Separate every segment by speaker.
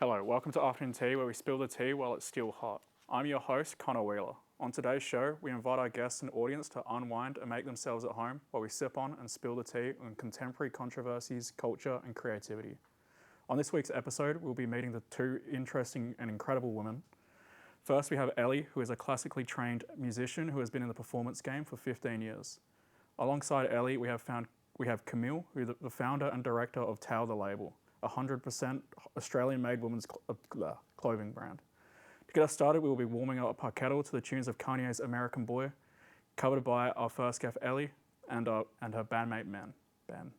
Speaker 1: Hello, welcome to Afternoon Tea, where we spill the tea while it's still hot. I'm your host, Connor Wheeler. On today's show, we invite our guests and audience to unwind and make themselves at home while we sip on and spill the tea on contemporary controversies, culture, and creativity. On this week's episode, we'll be meeting the two interesting and incredible women. First, we have Ellie, who is a classically trained musician who has been in the performance game for 15 years. Alongside Ellie, we have Camille, who is the founder and director of Tao the Label, a 100% Australian-made women's clothing brand. To get us started, we will be warming up our kettle to the tunes of Kanye's American Boy, covered by our first guest Ellie and her bandmate Ben.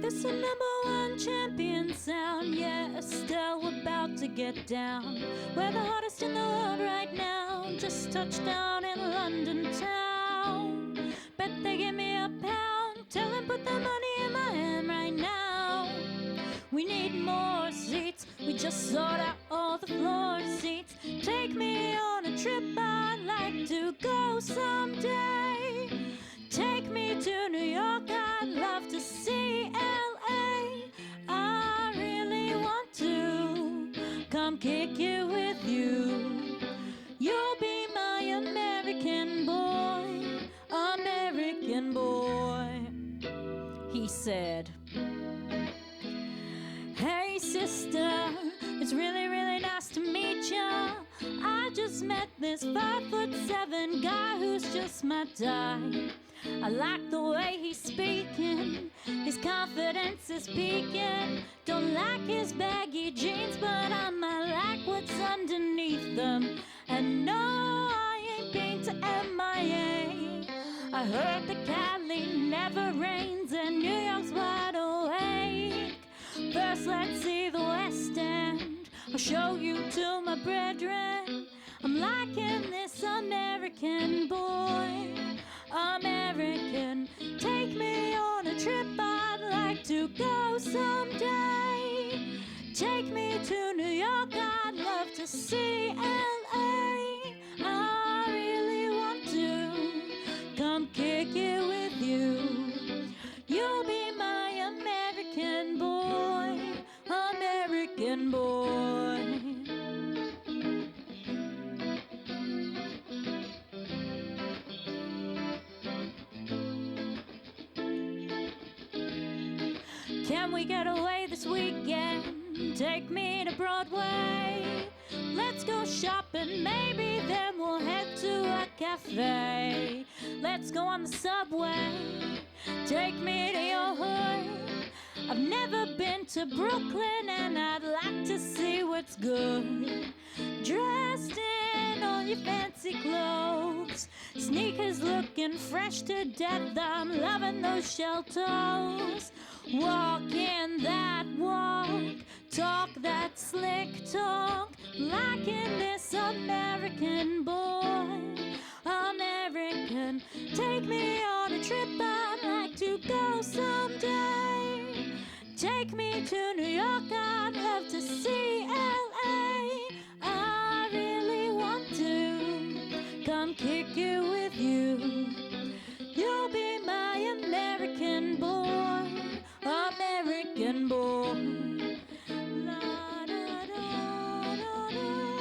Speaker 2: It's the #1 champion sound, yeah, still about to get down. We're the hottest in the world right now, just touched down in London town. Bet they give me a pound, tell them put the money in my hand right now. We need more seats, we just sold out all the floor seats. Take me on a trip, I'd like to go someday. Take me to New York, I'd love to see LA. I really want to come kick it with you. You'll be my American boy, American boy. He said, hey sister, it's really, really nice to meet ya. I just met this 5'7" guy who's just my type. I like the way he's speaking, his confidence is peaking. Don't like his baggy jeans, but I might like what's underneath them. And no, I ain't been to MIA. I heard that Cali never rains and New York's wide awake. First let's see the West End, I'll show you to my brethren. I'm liking this American boy, American. Take me on a trip, I'd like to go someday. Take me to New York, I'd love to see LA. I really want to come kick it with you. You'll be my American boy, American boy. Can we get away this weekend? Take me to Broadway. Let's go shopping, maybe then we'll head to a cafe. Let's go on the subway, take me to your hood. I've never been to Brooklyn and I'd like to see what's good. Dressed in all your fancy clothes, sneakers looking fresh to death. I'm loving those shell toes. Walking that walk, talk that slick talk, liking this American boy, American. Take me on a trip, I'd like to go someday. Take me to New York, I'd love to see LA. I really want to come kick it with you. You'll be my American boy, American boy. La da da da da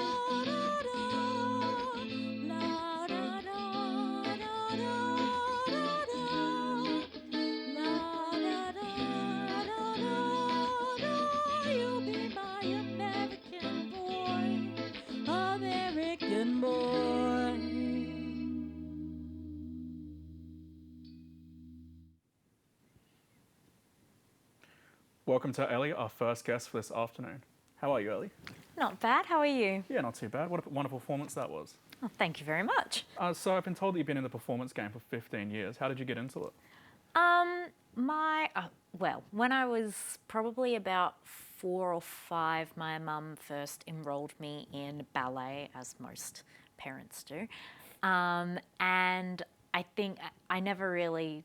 Speaker 2: da da. La da da da da da. La da da da da. You'll be my American boy, American boy.
Speaker 1: Welcome to Ellie, our first guest for this afternoon. How are you, Ellie?
Speaker 2: Not bad, how are you?
Speaker 1: Yeah, not too bad. What a wonderful performance that was.
Speaker 2: Oh, thank you very much.
Speaker 1: So I've been told that you've been in the performance game for 15 years. How did you get into it?
Speaker 2: Well, when I was probably about 4 or 5, my mum first enrolled me in ballet, as most parents do. And I think I never really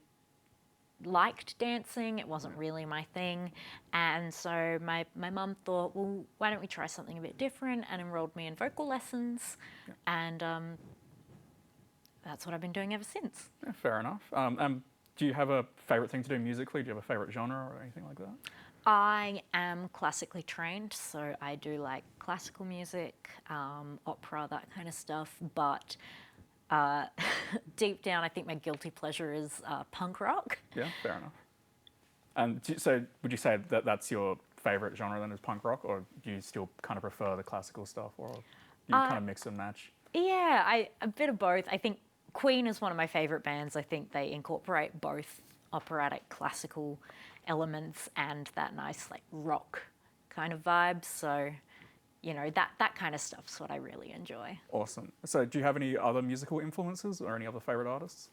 Speaker 2: liked dancing. It wasn't really my thing. And so my mum thought, well, why don't we try something a bit different, and enrolled me in vocal lessons. And that's what I've been doing ever since.
Speaker 1: Yeah, fair enough. Do you have a favourite thing to do musically? Do you have a favourite genre or anything like that?
Speaker 2: I am classically trained, so I do like classical music, opera, that kind of stuff. But deep down, I think my guilty pleasure is punk rock.
Speaker 1: Yeah, fair enough. And so would you say that that's your favourite genre then, is punk rock, or do you still kind of prefer the classical stuff, or do you kind of mix and match?
Speaker 2: Yeah, a bit of both. I think Queen is one of my favourite bands. I think they incorporate both operatic, classical elements and that nice like rock kind of vibe. So, you know, that kind of stuff's what I really enjoy.
Speaker 1: Awesome. So do you have any other musical influences or any other favourite artists?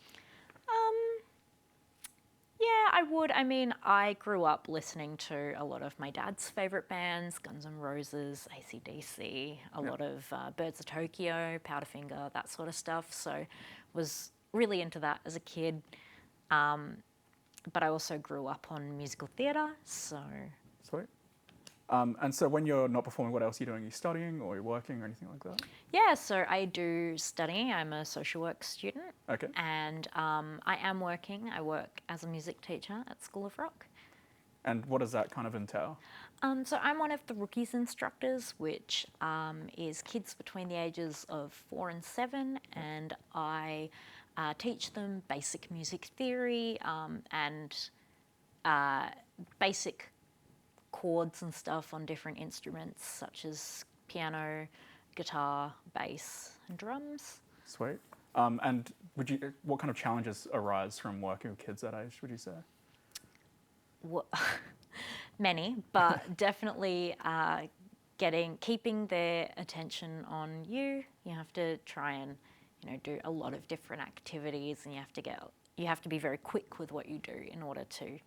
Speaker 2: Yeah, I would. I mean, I grew up listening to a lot of my dad's favourite bands, Guns N' Roses, AC/DC, a lot of Birds of Tokyo, Powderfinger, that sort of stuff. So was really into that as a kid. But I also grew up on musical theatre, so...
Speaker 1: Sweet. And so when you're not performing, what else are you doing? Are you studying or are you working or anything like that?
Speaker 2: Yeah, so I do study. I'm a social work student.
Speaker 1: Okay.
Speaker 2: And I am working. I work as a music teacher at School of Rock.
Speaker 1: And what does that kind of entail?
Speaker 2: So I'm one of the rookies instructors, which is kids between the ages of 4 and 7, and I teach them basic music theory and basic chords and stuff on different instruments such as piano, guitar, bass, and drums.
Speaker 1: Sweet. And what kind of challenges arise from working with kids that age, would you say?
Speaker 2: Many, but definitely keeping their attention on you. You have to try and, you know, do a lot of different activities, and you have to be very quick with what you do in order to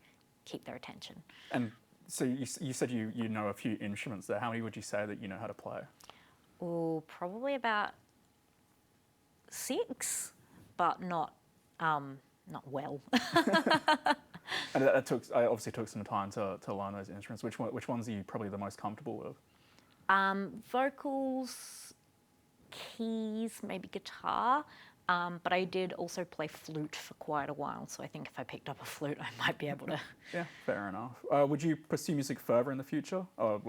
Speaker 2: keep their attention.
Speaker 1: And so you said you know a few instruments there. How many would you say that you know how to play?
Speaker 2: Oh, probably about 6, but not well.
Speaker 1: And that obviously took some time to learn those instruments. Which ones are you probably the most comfortable with?
Speaker 2: Vocals, keys, maybe guitar. But I did also play flute for quite a while, so I think if I picked up a flute, I might be able to.
Speaker 1: Yeah, fair enough. Would you pursue music further in the future, or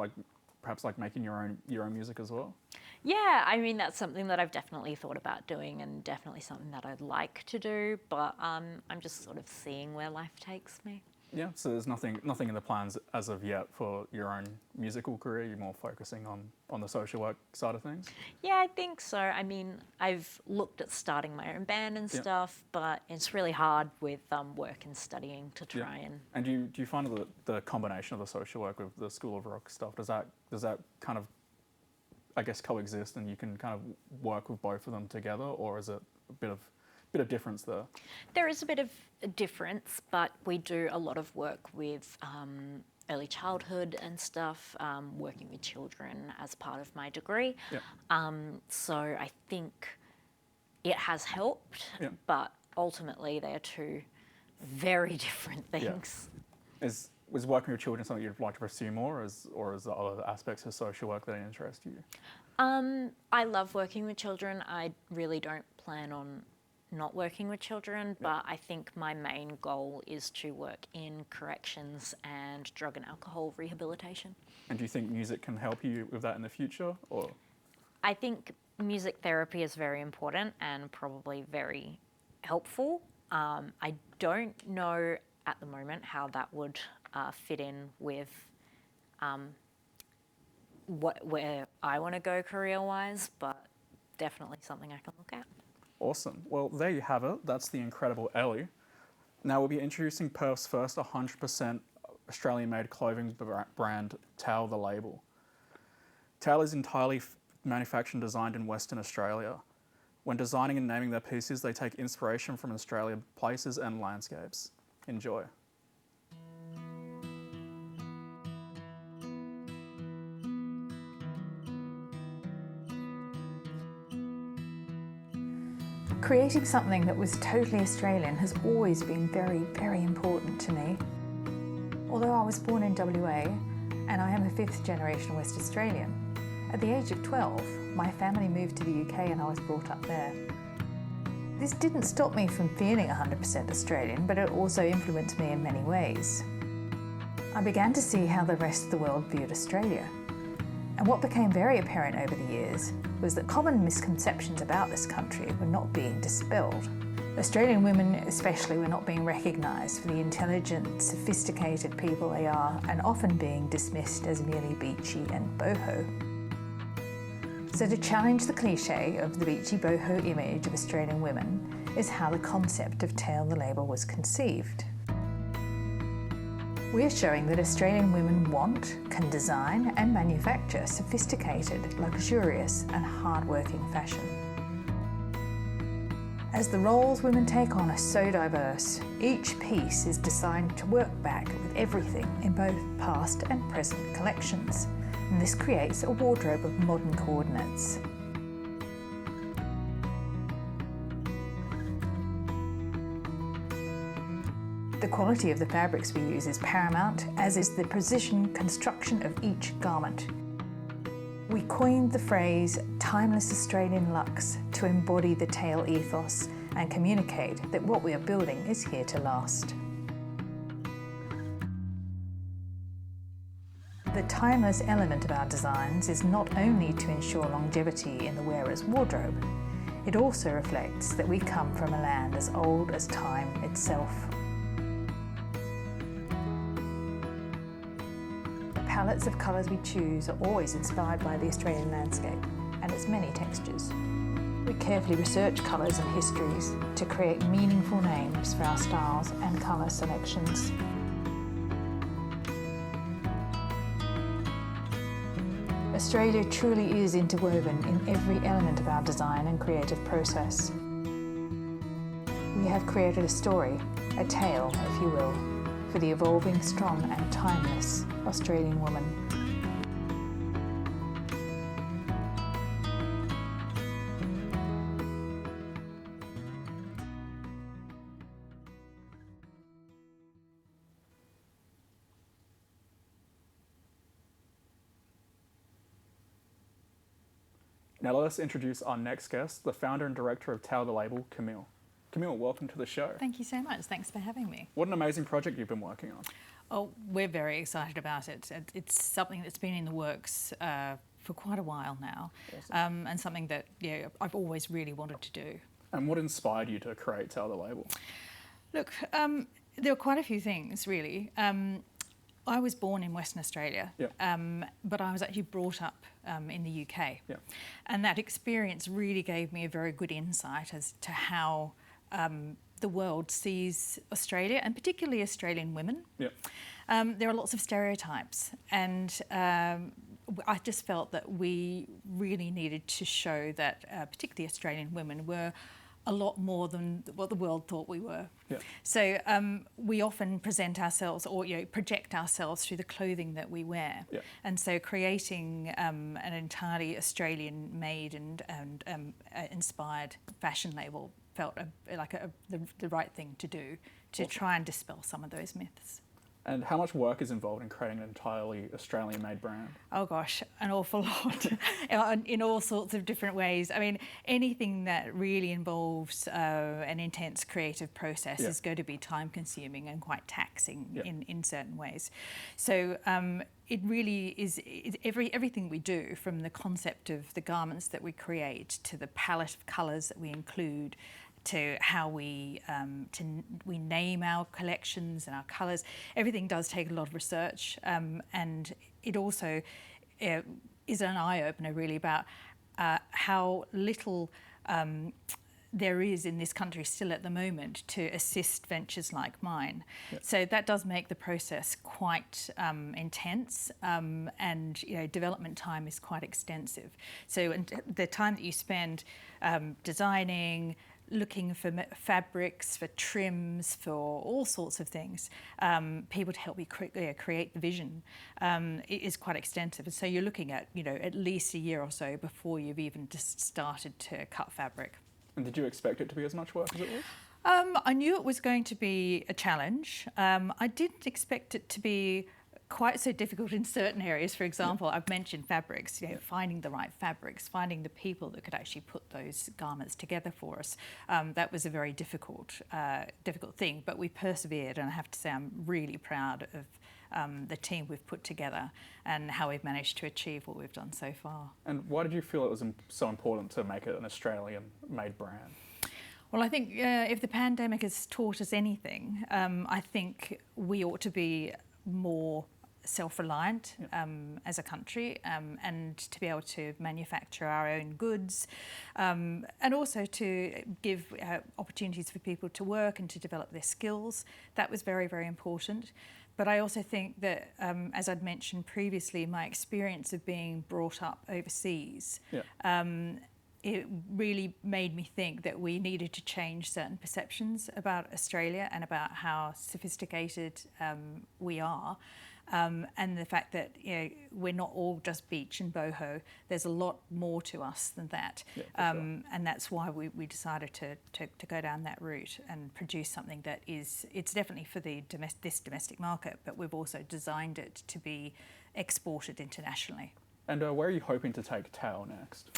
Speaker 1: perhaps making your own music as well?
Speaker 2: Yeah, I mean, that's something that I've definitely thought about doing, and definitely something that I'd like to do, but I'm just sort of seeing where life takes me.
Speaker 1: Yeah, so there's nothing in the plans as of yet for your own musical career. You're more focusing on the social work side of things?
Speaker 2: Yeah, I think so. I mean, I've looked at starting my own band and stuff, but it's really hard with work and studying to try and...
Speaker 1: And do you find that the combination of the social work with the School of Rock stuff, does that kind of, I guess, coexist, and you can kind of work with both of them together, or is it a bit of difference there?
Speaker 2: There is a bit of a difference, but we do a lot of work with early childhood and stuff, working with children as part of my degree.
Speaker 1: Yeah.
Speaker 2: So I think it has helped, but ultimately they are two very different things.
Speaker 1: Yeah. Was working with children something you'd like to pursue more, or is there other aspects of social work that interest you?
Speaker 2: I love working with children. I really don't plan on not working with children, but I think my main goal is to work in corrections and drug and alcohol rehabilitation. And
Speaker 1: do you think music can help you with that in the future, or?
Speaker 2: I think music therapy is very important and probably very helpful. I don't know at the moment how that would fit in with where I want to go career-wise, but definitely something I can look at.
Speaker 1: Awesome. Well, there you have it. That's the incredible Ellie. Now we'll be introducing Perth's first 100% Australian-made clothing brand, Towel the Label. Towel is entirely manufactured and designed in Western Australia. When designing and naming their pieces, they take inspiration from Australian places and landscapes. Enjoy.
Speaker 3: Creating something that was totally Australian has always been very, very important to me. Although I was born in WA and I am a fifth generation West Australian, at the age of 12, my family moved to the UK and I was brought up there. This didn't stop me from feeling 100% Australian, but it also influenced me in many ways. I began to see how the rest of the world viewed Australia. And what became very apparent over the years was that common misconceptions about this country were not being dispelled. Australian women especially were not being recognised for the intelligent, sophisticated people they are, and often being dismissed as merely beachy and boho. So to challenge the cliche of the beachy boho image of Australian women is how the concept of Tail the Label was conceived. We are showing that Australian women want, can design and manufacture sophisticated, luxurious and hard-working fashion. As the roles women take on are so diverse, each piece is designed to work back with everything in both past and present collections, and this creates a wardrobe of modern coordinates. The quality of the fabrics we use is paramount, as is the precision construction of each garment. We coined the phrase "timeless Australian luxe" to embody the tail ethos and communicate that what we are building is here to last. The timeless element of our designs is not only to ensure longevity in the wearer's wardrobe, it also reflects that we come from a land as old as time itself. The palettes of colours we choose are always inspired by the Australian landscape and its many textures. We carefully research colours and histories to create meaningful names for our styles and colour selections. Australia truly is interwoven in every element of our design and creative process. We have created a story, a tale, if you will, for the evolving, strong and timeless Australian woman.
Speaker 1: Now let us introduce our next guest, the founder and director of Tail the Label, Camille. Camille, welcome to the show.
Speaker 4: Thank you so much. Thanks for having me.
Speaker 1: What an amazing project you've been working on.
Speaker 4: Oh, we're very excited about it. It's something that's been in the works for quite a while now,
Speaker 1: Awesome.
Speaker 4: and something that I've always really wanted to do.
Speaker 1: And what inspired you to create Tail the Label?
Speaker 4: Look, there were quite a few things really. I was born in Western Australia, but I was actually brought up in the UK.
Speaker 1: Yeah.
Speaker 4: And that experience really gave me a very good insight as to how the world sees Australia, and particularly Australian women.
Speaker 1: Yeah.
Speaker 4: There are lots of stereotypes, and I just felt that we really needed to show that particularly Australian women were a lot more than what the world thought we were.
Speaker 1: Yeah.
Speaker 4: So we often present ourselves or project ourselves through the clothing that we wear.
Speaker 1: Yeah.
Speaker 4: And so creating an entirely Australian-made and inspired fashion label felt the right thing to do to
Speaker 1: Awesome.
Speaker 4: try and dispel some of those myths.
Speaker 1: And how much work is involved in creating an entirely Australian-made brand?
Speaker 4: Oh gosh, an awful lot, in all sorts of different ways. I mean, anything that really involves an intense creative process is going to be time-consuming and quite taxing in certain ways. So it really is everything we do, from the concept of the garments that we create to the palette of colours that we include, to how we name our collections and our colours. Everything does take a lot of research, and it also is an eye-opener really about how little there is in this country still at the moment to assist ventures like mine. Yep. So that does make the process quite intense, and development time is quite extensive. So the time that you spend designing, looking for fabrics, for trims, for all sorts of things, people to help you create the vision, it is quite extensive. And so you're looking at, at least a year or so before you've even just started to cut fabric.
Speaker 1: And did you expect it to be as much work as it was?
Speaker 4: I knew it was going to be a challenge. I didn't expect it to be quite so difficult in certain areas. For example, I've mentioned fabrics, finding the right fabrics, finding the people that could actually put those garments together for us. That was a very difficult thing, but we persevered, and I have to say I'm really proud of the team we've put together and how we've managed to achieve what we've done so far.
Speaker 1: And why did you feel it was so important to make it an Australian-made brand?
Speaker 4: Well, I think if the pandemic has taught us anything, I think we ought to be more self-reliant as a country, and to be able to manufacture our own goods, and also to give opportunities for people to work and to develop their skills. That was very, very important. But I also think that, as I'd mentioned previously, my experience of being brought up overseas, it really made me think that we needed to change certain perceptions about Australia and about how sophisticated we are. And the fact that we're not all just beach and boho. There's a lot more to us than that, and that's why we decided to go down that route and produce something that it's definitely for this domestic market, but we've also designed it to be exported internationally.
Speaker 1: And where are you hoping to take Tao next?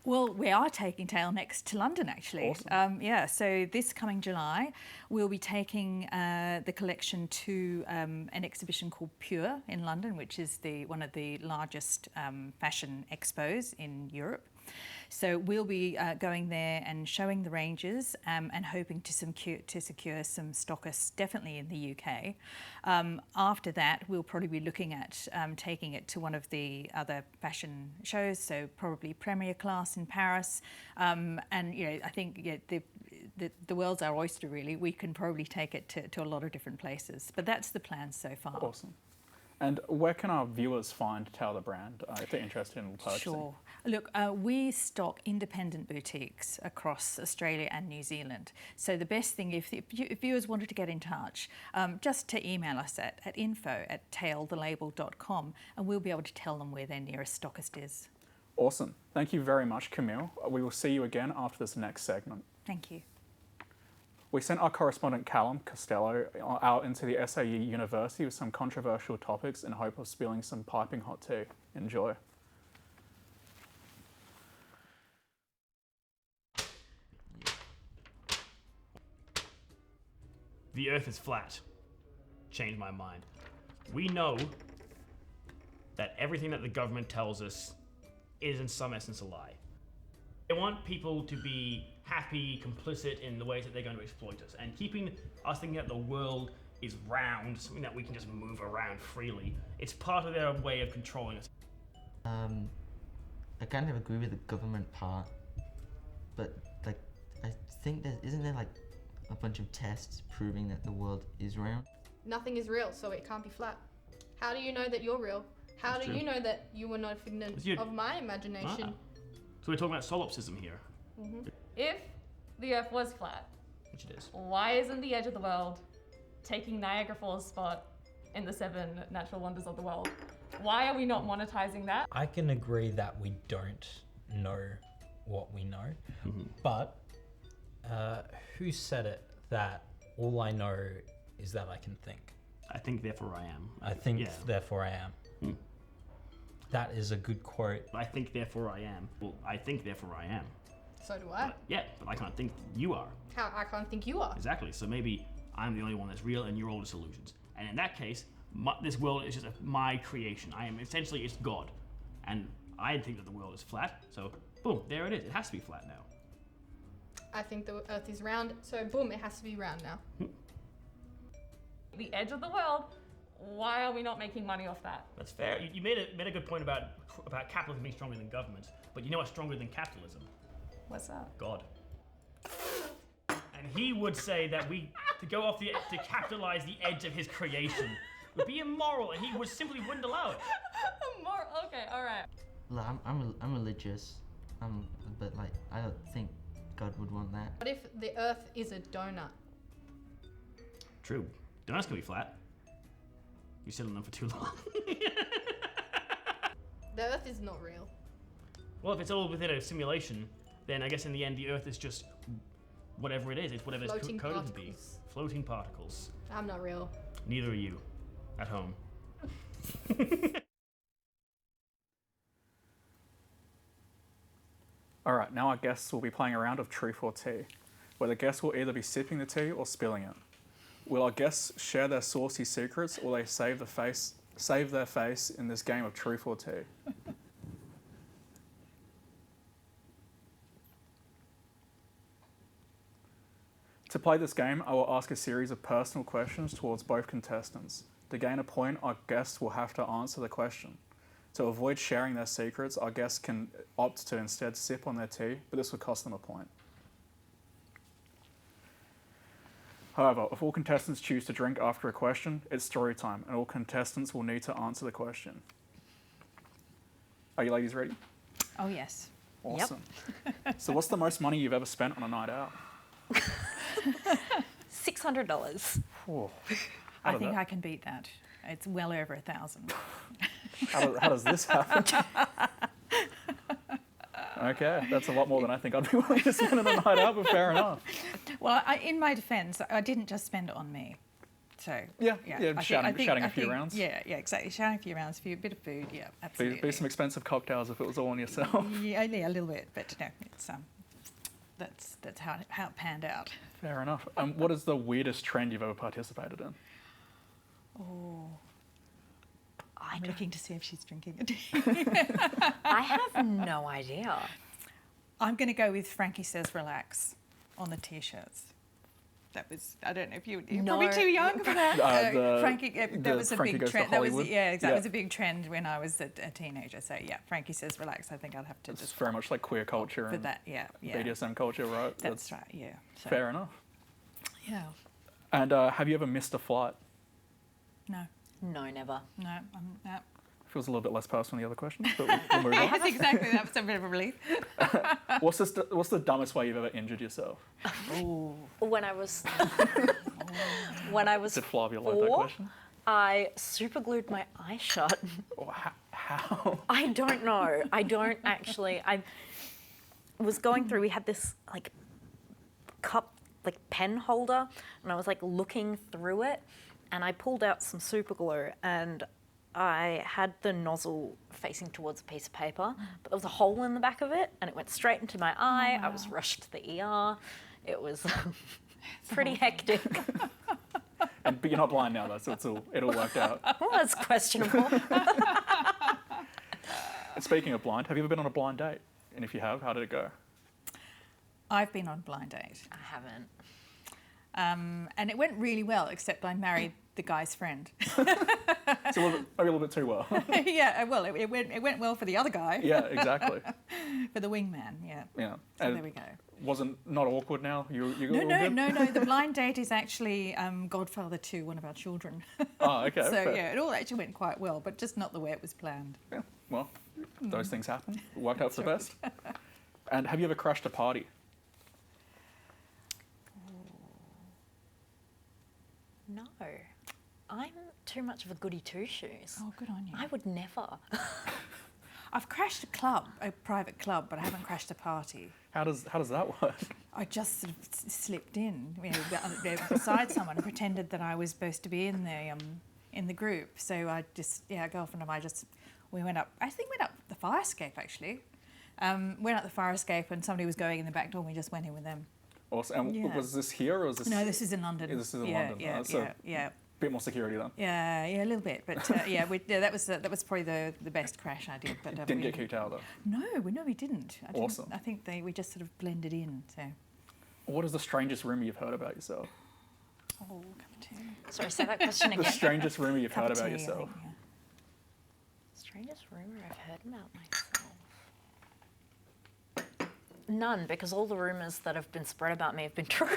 Speaker 4: Well, we are taking Tale next to London, actually.
Speaker 1: Awesome.
Speaker 4: So this coming July, we'll be taking the collection to an exhibition called Pure in London, which is one of the largest fashion expos in Europe. So we'll be going there and showing the ranges and hoping to secure some stockists, definitely in the UK. After that, we'll probably be looking at taking it to one of the other fashion shows, so probably Premier Class in Paris. And I think the world's our oyster, really. We can probably take it to a lot of different places, but that's the plan so far.
Speaker 1: Awesome. And where can our viewers find Tao the brand if they're interested in purchasing?
Speaker 4: Sure. Look, we stock independent boutiques across Australia and New Zealand. So the best thing, if viewers wanted to get in touch, just to email us at info@tailthelabel.com, and we'll be able to tell them where their nearest stockist is.
Speaker 1: Awesome. Thank you very much, Camille. We will see you again after this next segment.
Speaker 4: Thank you.
Speaker 1: We sent our correspondent Calum Costelloe out into the SAE University with some controversial topics in hope of spilling some piping hot tea. Enjoy.
Speaker 5: The Earth is flat. Changed my mind. We know that everything that the government tells us is in some essence a lie. They want people to be happy, complicit in the ways that they're going to exploit us, and keeping us thinking that the world is round, something that we can just move around freely. It's part of their way of controlling us.
Speaker 6: I kind of agree with the government part, but I think isn't there a bunch of tests proving that the world is round?
Speaker 7: Nothing is real, so it can't be flat. How do you know that you're real? How do you know that you were not a figment of my imagination?
Speaker 5: So we're talking about solipsism here.
Speaker 7: Mm-hmm.
Speaker 8: If the Earth was flat,
Speaker 5: Which it is.
Speaker 8: why isn't the edge of the world taking Niagara Falls' spot in the 7 natural wonders of the world? Why are we not monetizing that?
Speaker 9: I can agree that we don't know what we know, but who said it that all I know is that I can think?
Speaker 5: I think, therefore I am.
Speaker 9: I think, therefore I am. That is a good quote.
Speaker 5: I think, therefore I am. Well, I think, therefore I am.
Speaker 7: So do I.
Speaker 5: But I can't think you are.
Speaker 7: How I can't think you are.
Speaker 5: Exactly. So maybe I'm the only one that's real and you're all just illusions. And in that case, this world is just my creation. I am essentially, it's God. And I think that the world is flat. So boom, there it is. It has to be flat now.
Speaker 7: I think the Earth is round, so boom, it has to be round now.
Speaker 8: The edge of the world, why are we not making money off that?
Speaker 5: That's fair. You made a good point about capitalism being stronger than government. But you know what's stronger than capitalism?
Speaker 8: What's that?
Speaker 5: God. And he would say that to go off the to capitalize the edge of his creation would be immoral, and he wouldn't allow it.
Speaker 8: Okay, all right.
Speaker 6: Like, I'm religious, but I don't think God would want that.
Speaker 7: What if the Earth is a donut?
Speaker 5: True. Donuts can be flat. You sit on them for too long.
Speaker 7: The Earth is not real.
Speaker 5: Well, if it's all within a simulation, then I guess in the end the Earth is just whatever it is. It's whatever it's
Speaker 7: Floating
Speaker 5: coded to be.
Speaker 7: particles.
Speaker 5: Floating particles.
Speaker 7: I'm not real.
Speaker 5: Neither are you. At home.
Speaker 1: Alright, now our guests will be playing a round of Truth or Tea, where the guests will either be sipping the tea or spilling it. Will our guests share their saucy secrets, or they save their face in this game of Truth or Tea? To play this game, I will ask a series of personal questions towards both contestants. To gain a point, our guests will have to answer the question. To avoid sharing their secrets, our guests can opt to instead sip on their tea, but this will cost them a point. However, if all contestants choose to drink after a question, it's story time, and all contestants will need to answer the question. Are you ladies ready?
Speaker 4: Oh, yes.
Speaker 1: Awesome. So what's the most money you've ever spent on a night out?
Speaker 10: $600.
Speaker 1: Whoa.
Speaker 4: I think I can beat that. It's well over 1,000.
Speaker 1: How does this happen? Okay, that's a lot more than I think I'd be willing to spend on a night out, but fair enough.
Speaker 4: Well, in my defence, I didn't just spend it on me. So
Speaker 1: shouting a few rounds.
Speaker 4: Yeah, exactly. Shouting a few rounds, a bit of food. Yeah, absolutely.
Speaker 1: Be some expensive cocktails if it was all on yourself.
Speaker 4: Yeah, a little bit, but no, it's that's how it panned out.
Speaker 1: Fair enough. What is the weirdest trend you've ever participated in?
Speaker 4: Oh, I'm looking to see if she's drinking it.
Speaker 10: I have no idea.
Speaker 4: I'm going to go with Frankie Says Relax on the T-shirts. That was, I don't know if you're probably too young for that. Frankie, that was a big trend. That was a big trend when I was a teenager. So yeah, Frankie Says Relax. I think I'd have to
Speaker 1: It's very much like queer culture and
Speaker 4: that,
Speaker 1: BDSM culture, right?
Speaker 4: That's right, yeah. So,
Speaker 1: fair enough.
Speaker 4: Yeah.
Speaker 1: And have you ever missed a flight?
Speaker 4: No.
Speaker 10: No, never.
Speaker 4: No, no.
Speaker 1: Feels a little bit less personal than the other questions, but we'll move on.
Speaker 4: That's exactly, that was a bit of a relief.
Speaker 1: What's the dumbest way you've ever injured yourself?
Speaker 10: Ooh. When I was
Speaker 1: Did Flavia like that question?
Speaker 10: I super glued my eye shut.
Speaker 1: Oh, how?
Speaker 10: I don't know. I don't actually. I was going through, we had this like cup, like pen holder, and I was like looking through it, and I pulled out some super glue, and I had the nozzle facing towards a piece of paper, but there was a hole in the back of it, and it went straight into my eye. Oh, wow. I was rushed to the ER. It was pretty hectic.
Speaker 1: But you're not blind now, though, so it all worked out.
Speaker 10: Well, that's questionable.
Speaker 1: And speaking of blind, have you ever been on a blind date? And if you have, how did it go?
Speaker 4: I've been on a blind date.
Speaker 10: I haven't.
Speaker 4: And it went really well, except I married the guy's friend.
Speaker 1: It's maybe a little bit too well.
Speaker 4: Yeah, well, it went well for the other guy.
Speaker 1: Yeah, exactly.
Speaker 4: For the wingman, yeah.
Speaker 1: Yeah.
Speaker 4: So
Speaker 1: and
Speaker 4: there we go.
Speaker 1: Not awkward now? You
Speaker 4: No. The blind date is actually godfather to one of our children.
Speaker 1: Oh, okay.
Speaker 4: So
Speaker 1: fair.
Speaker 4: yeah, it all actually went quite well, but just not the way it was planned.
Speaker 1: Yeah. Well, those things happen. It worked out for the best. And have you ever crashed a party?
Speaker 10: No. I'm too much of a goody two-shoes.
Speaker 4: Oh, good on you.
Speaker 10: I would never.
Speaker 4: I've crashed a private club, but I haven't crashed a party.
Speaker 1: How does that work?
Speaker 4: I just sort of slipped in, beside someone, and pretended that I was supposed to be in the group. So I just, girlfriend and I we went up. I think we went up the fire escape actually. Went up the fire escape, and somebody was going in the back door, and we just went in with them.
Speaker 1: Awesome. And was this here or was this?
Speaker 4: No, this is in London.
Speaker 1: Yeah, this is in London.
Speaker 4: Yeah.
Speaker 1: Bit more security then.
Speaker 4: Yeah, a little bit, but that was probably the best crash I did. But
Speaker 1: didn't get kicked out though.
Speaker 4: No, we didn't.
Speaker 1: Awesome.
Speaker 4: I think we just sort of blended in. So.
Speaker 1: What is the strangest rumour you've heard about yourself?
Speaker 4: Oh, cup of tea.
Speaker 10: Sorry, say that question again.
Speaker 1: The strangest rumour you've heard about yourself.
Speaker 4: I think, yeah.
Speaker 10: Strangest rumour I've heard about myself. None, because all the rumours that have been spread about me have been true.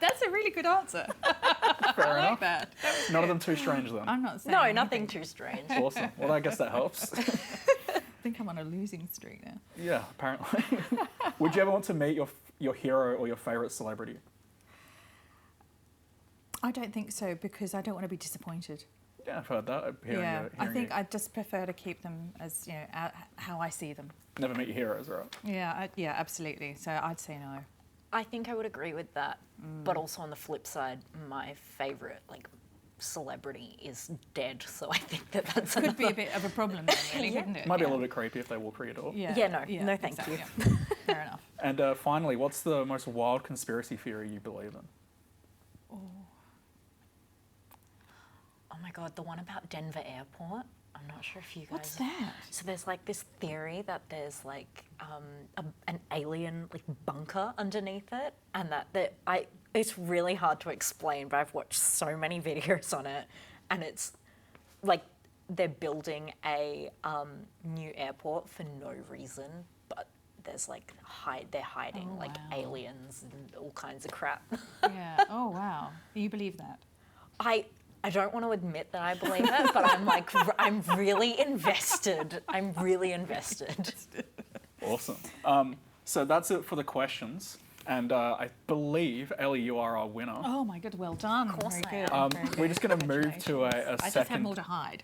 Speaker 4: That's a really good answer.
Speaker 1: Fair enough.
Speaker 4: Like that.
Speaker 1: None of them too strange then.
Speaker 4: I'm not saying
Speaker 10: No,
Speaker 4: anything.
Speaker 10: nothing too strange.
Speaker 1: Awesome. Well, I guess that helps.
Speaker 4: I think I'm on a losing streak now.
Speaker 1: Yeah, apparently. Would you ever want to meet your hero or your favourite celebrity?
Speaker 4: I don't think so, because I don't want to be disappointed.
Speaker 1: Yeah, I've heard that.
Speaker 4: I think I just prefer to keep them as, you know, how I see them.
Speaker 1: Never meet your heroes, right?
Speaker 4: Yeah, yeah, absolutely. So I'd say no.
Speaker 10: I think I would agree with that, but also on the flip side, my favourite like celebrity is dead, so I think that's
Speaker 4: could be a bit of a problem, then, really, couldn't it?
Speaker 1: Might be a little bit creepy if they walk through your door.
Speaker 10: No, thank you.
Speaker 4: Yeah. Fair enough.
Speaker 1: And finally, what's the most wild conspiracy theory you believe in?
Speaker 10: Oh my god, the one about Denver Airport. I'm not sure if you guys.
Speaker 4: What's that?
Speaker 10: So there's like this theory that there's like an alien like bunker underneath it, and it's really hard to explain, but I've watched so many videos on it, and it's like they're building a new airport for no reason, but there's like they're hiding aliens and all kinds of crap.
Speaker 4: Yeah. Oh wow. You believe that?
Speaker 10: I don't want to admit that I believe it, but I'm really invested. I'm really invested.
Speaker 1: Awesome. So that's it for the questions. And I believe, Ellie, you are our winner.
Speaker 4: Oh my god, well done.
Speaker 10: Of course
Speaker 4: Very
Speaker 10: I
Speaker 4: good.
Speaker 10: am.
Speaker 4: Very
Speaker 1: We're
Speaker 4: good.
Speaker 1: just going to move to a
Speaker 4: I
Speaker 1: second.
Speaker 4: just have more to hide.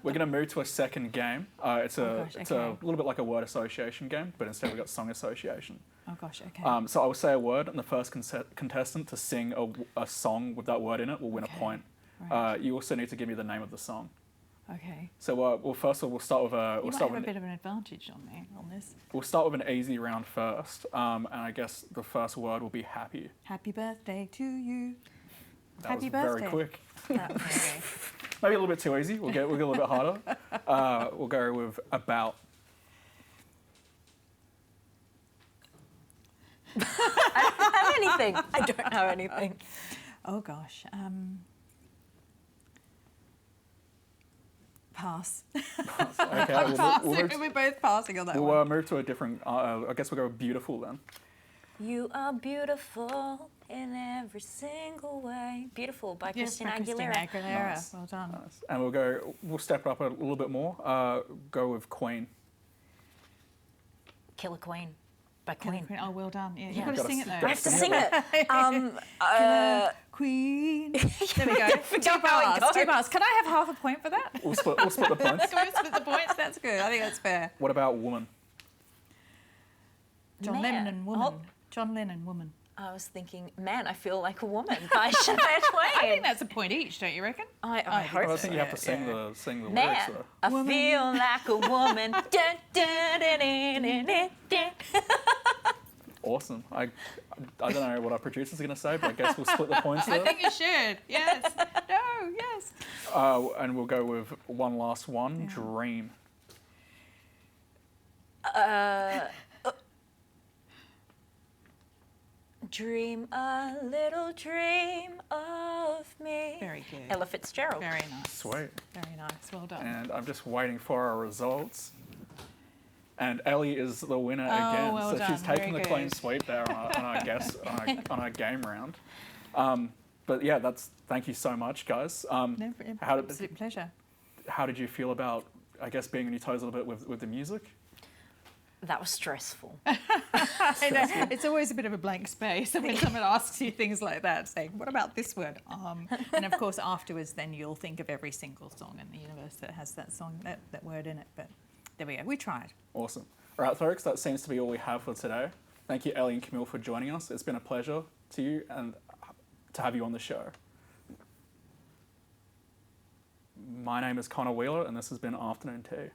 Speaker 1: We're going to move to a second game. It's a
Speaker 4: okay.
Speaker 1: little bit like a word association game, but instead we've got song association.
Speaker 4: Oh gosh, okay.
Speaker 1: So I will say a word, and the first contestant to sing a song with that word in it will win a point.
Speaker 4: Right.
Speaker 1: You also need to give me the name of the song.
Speaker 4: Okay.
Speaker 1: So we'll start with
Speaker 4: You might have a bit of an advantage on me on this.
Speaker 1: We'll start with an easy round first, and I guess the first word will be happy.
Speaker 4: Happy birthday to you.
Speaker 1: That
Speaker 4: Happy
Speaker 1: was
Speaker 4: birthday.
Speaker 1: very quick.
Speaker 4: Okay.
Speaker 1: Maybe a little bit too easy. We'll get a little bit harder. We'll go with about.
Speaker 10: I don't have anything. I don't have anything.
Speaker 4: Oh gosh. Pass.
Speaker 1: Okay,
Speaker 4: We're both passing on that
Speaker 1: we'll
Speaker 4: one.
Speaker 1: move to a different. I guess we'll go with beautiful then.
Speaker 10: You are beautiful in every single way. Beautiful by Christina Aguilera.
Speaker 1: Nice.
Speaker 4: Well done.
Speaker 1: Nice. And we'll step it up a little bit more. Go with Queen.
Speaker 10: Killer Queen by Queen.
Speaker 4: Oh, well done. Yeah,
Speaker 10: Yeah.
Speaker 4: you've got to sing it though.
Speaker 10: I have to sing it.
Speaker 4: Queen. There we go.
Speaker 10: Forgot how it goes.
Speaker 4: 2 bars. Can I have half a point for that?
Speaker 1: We'll split the points.
Speaker 4: Can we split the points? That's good. I think that's fair.
Speaker 1: What about woman?
Speaker 4: John
Speaker 10: Man.
Speaker 4: Lennon and Woman.
Speaker 10: Oh.
Speaker 4: John Lennon, Woman.
Speaker 10: I was thinking, man, I feel like a woman by Shania
Speaker 4: I think
Speaker 10: Twain.
Speaker 4: that's a point each, don't you reckon?
Speaker 10: I hope
Speaker 1: Well, I
Speaker 10: so.
Speaker 1: think you have to sing the lyrics
Speaker 10: Man,
Speaker 1: though.
Speaker 10: I feel like a woman. Dun, dun, dun, dun, dun, dun, dun.
Speaker 1: Awesome. I don't know what our producer's going to say, but I guess we'll split the points
Speaker 4: I
Speaker 1: there.
Speaker 4: think you should. Yes. No, yes.
Speaker 1: And we'll go with one last one. Dream.
Speaker 10: Dream a little dream of me.
Speaker 4: Very good.
Speaker 10: Ella Fitzgerald.
Speaker 4: Very nice.
Speaker 1: Sweet.
Speaker 4: Very nice. Well done.
Speaker 1: And I'm just waiting for our results. And Ellie is the winner again.
Speaker 4: well
Speaker 1: So
Speaker 4: done.
Speaker 1: she's taking
Speaker 4: Very
Speaker 1: the clean
Speaker 4: good.
Speaker 1: sweep there on our game round. But yeah, thank you so much, guys.
Speaker 4: No, absolute pleasure.
Speaker 1: How did you feel about, I guess, being on your toes a little bit with the music?
Speaker 10: That was stressful.
Speaker 4: I know, it's always a bit of a blank space when someone asks you things like that, saying, what about this word? And of course, afterwards, then you'll think of every single song in the universe that has that song, that word in it. But there we go. We tried.
Speaker 1: Awesome. All right, folks, that seems to be all we have for today. Thank you, Ellie and Camille, for joining us. It's been a pleasure to you and to have you on the show. My name is Connor Wheeler, and this has been Afternoon Tea.